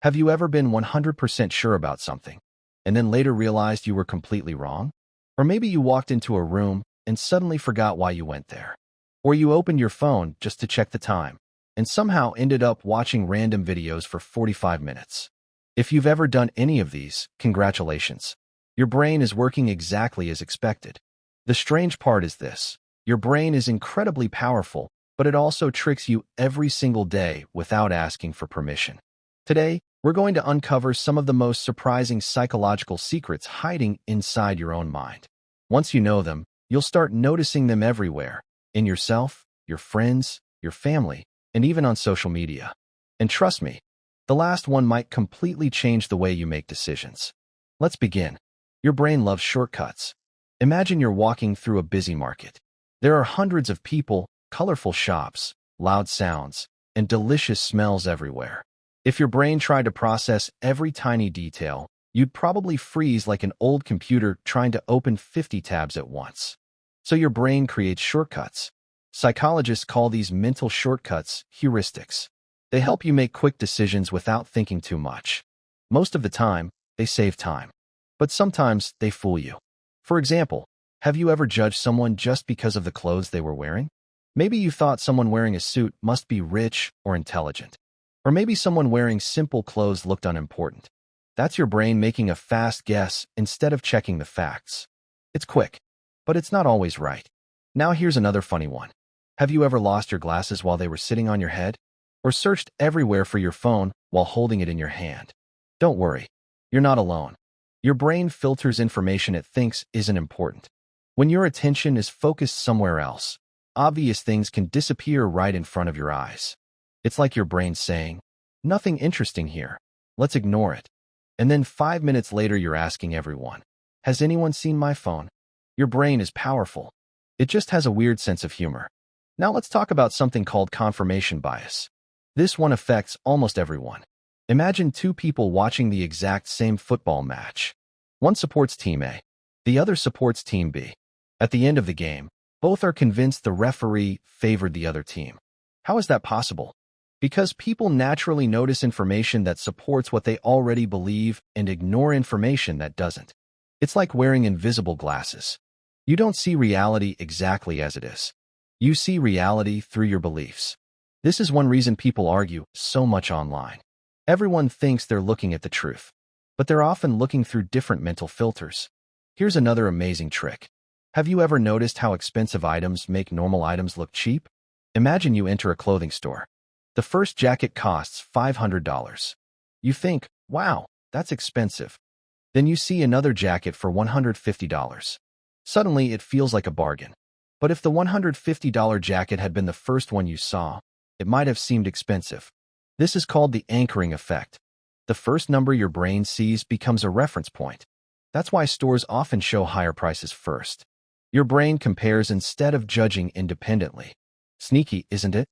Have you ever been 100% sure about something, and then later realized you were completely wrong? Or maybe you walked into a room and suddenly forgot why you went there. Or you opened your phone just to check the time, and somehow ended up watching random videos for 45 minutes. If you've ever done any of these, congratulations. Your brain is working exactly as expected. The strange part is this: your brain is incredibly powerful, but it also tricks you every single day without asking for permission. Today, we're going to uncover some of the most surprising psychological secrets hiding inside your own mind. Once you know them, you'll start noticing them everywhere, in yourself, your friends, your family, and even on social media. And trust me, the last one might completely change the way you make decisions. Let's begin. Your brain loves shortcuts. Imagine you're walking through a busy market. There are hundreds of people, colorful shops, loud sounds, and delicious smells everywhere. If your brain tried to process every tiny detail, you'd probably freeze like an old computer trying to open 50 tabs at once. So your brain creates shortcuts. Psychologists call these mental shortcuts heuristics. They help you make quick decisions without thinking too much. Most of the time, they save time. But sometimes they fool you. For example, have you ever judged someone just because of the clothes they were wearing? Maybe you thought someone wearing a suit must be rich or intelligent. Or maybe someone wearing simple clothes looked unimportant. That's your brain making a fast guess instead of checking the facts. It's quick, but it's not always right. Now here's another funny one. Have you ever lost your glasses while they were sitting on your head? Or searched everywhere for your phone while holding it in your hand? Don't worry, you're not alone. Your brain filters information it thinks isn't important. When your attention is focused somewhere else, obvious things can disappear right in front of your eyes. It's like your brain saying, "Nothing interesting here. Let's ignore it." And then 5 minutes later, you're asking everyone, "Has anyone seen my phone?" Your brain is powerful. It just has a weird sense of humor. Now let's talk about something called confirmation bias. This one affects almost everyone. Imagine two people watching the exact same football match. One supports Team A, the other supports Team B. At the end of the game, both are convinced the referee favored the other team. How is that possible? Because people naturally notice information that supports what they already believe and ignore information that doesn't. It's like wearing invisible glasses. You don't see reality exactly as it is. You see reality through your beliefs. This is one reason people argue so much online. Everyone thinks they're looking at the truth, but they're often looking through different mental filters. Here's another amazing trick. Have you ever noticed how expensive items make normal items look cheap? Imagine you enter a clothing store. The first jacket costs $500. You think, "Wow, that's expensive." Then you see another jacket for $150. Suddenly, it feels like a bargain. But if the $150 jacket had been the first one you saw, it might have seemed expensive. This is called the anchoring effect. The first number your brain sees becomes a reference point. That's why stores often show higher prices first. Your brain compares instead of judging independently. Sneaky, isn't it?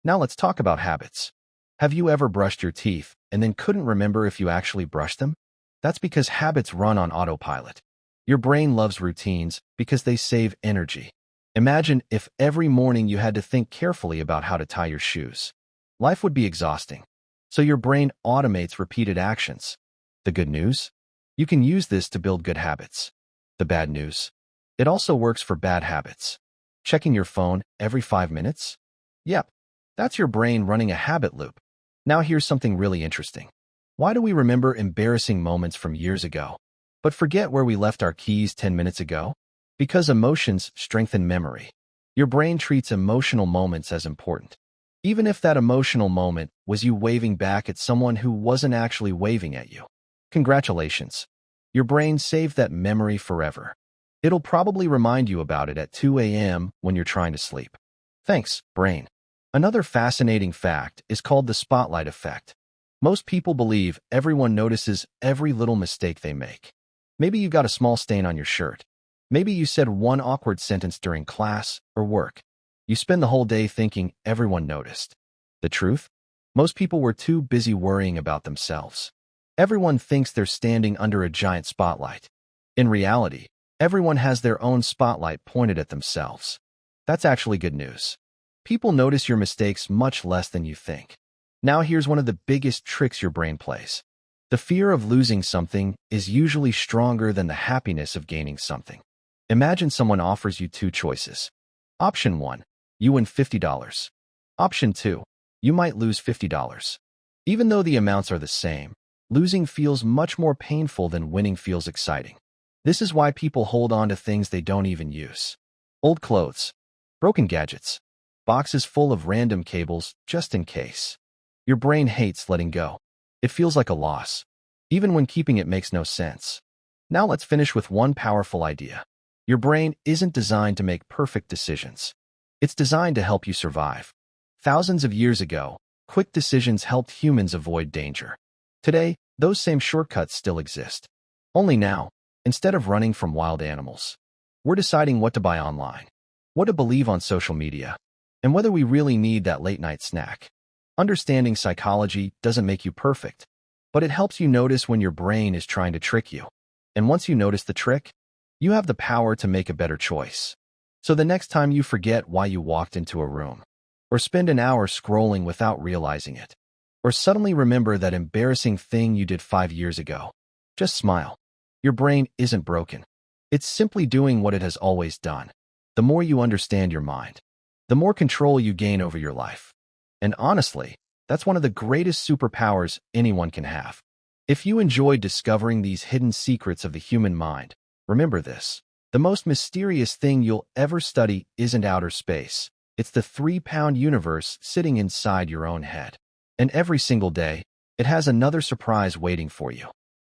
Now let's talk about habits. Have you ever brushed your teeth and then couldn't remember if you actually brushed them? That's because habits run on autopilot. Your brain loves routines because they save energy. Imagine if every morning you had to think carefully about how to tie your shoes. Life would be exhausting. So your brain automates repeated actions. The good news? You can use this to build good habits. The bad news? It also works for bad habits. Checking your phone every 5 minutes? Yep, that's your brain running a habit loop. Now here's something really interesting. Why do we remember embarrassing moments from years ago, but forget where we left our keys 10 minutes ago? Because emotions strengthen memory. Your brain treats emotional moments as important. Even if that emotional moment was you waving back at someone who wasn't actually waving at you. Congratulations. Your brain saved that memory forever. It'll probably remind you about it at 2 a.m. when you're trying to sleep. Thanks, brain. Another fascinating fact is called the spotlight effect. Most people believe everyone notices every little mistake they make. Maybe you got a small stain on your shirt. Maybe you said one awkward sentence during class or work. You spend the whole day thinking everyone noticed. The truth? Most people were too busy worrying about themselves. Everyone thinks they're standing under a giant spotlight. In reality, everyone has their own spotlight pointed at themselves. That's actually good news. People notice your mistakes much less than you think. Now here's one of the biggest tricks your brain plays. The fear of losing something is usually stronger than the happiness of gaining something. Imagine someone offers you two choices. Option 1, you win $50. Option 2, you might lose $50. Even though the amounts are the same, losing feels much more painful than winning feels exciting. This is why people hold on to things they don't even use. Old clothes, broken gadgets, boxes full of random cables just in case. Your brain hates letting go. It feels like a loss, even when keeping it makes no sense. Now let's finish with one powerful idea. Your brain isn't designed to make perfect decisions. It's designed to help you survive. Thousands of years ago, quick decisions helped humans avoid danger. Today, those same shortcuts still exist. Only now, instead of running from wild animals, we're deciding what to buy online, what to believe on social media, and whether we really need that late-night snack. Understanding psychology doesn't make you perfect, but it helps you notice when your brain is trying to trick you. And once you notice the trick, you have the power to make a better choice. So the next time you forget why you walked into a room, or spend an hour scrolling without realizing it, or suddenly remember that embarrassing thing you did 5 years ago, just smile. Your brain isn't broken. It's simply doing what it has always done. The more you understand your mind, the more control you gain over your life. And honestly, that's one of the greatest superpowers anyone can have. If you enjoyed discovering these hidden secrets of the human mind, remember this. The most mysterious thing you'll ever study isn't outer space. It's the 3-pound universe sitting inside your own head. And every single day, it has another surprise waiting for you.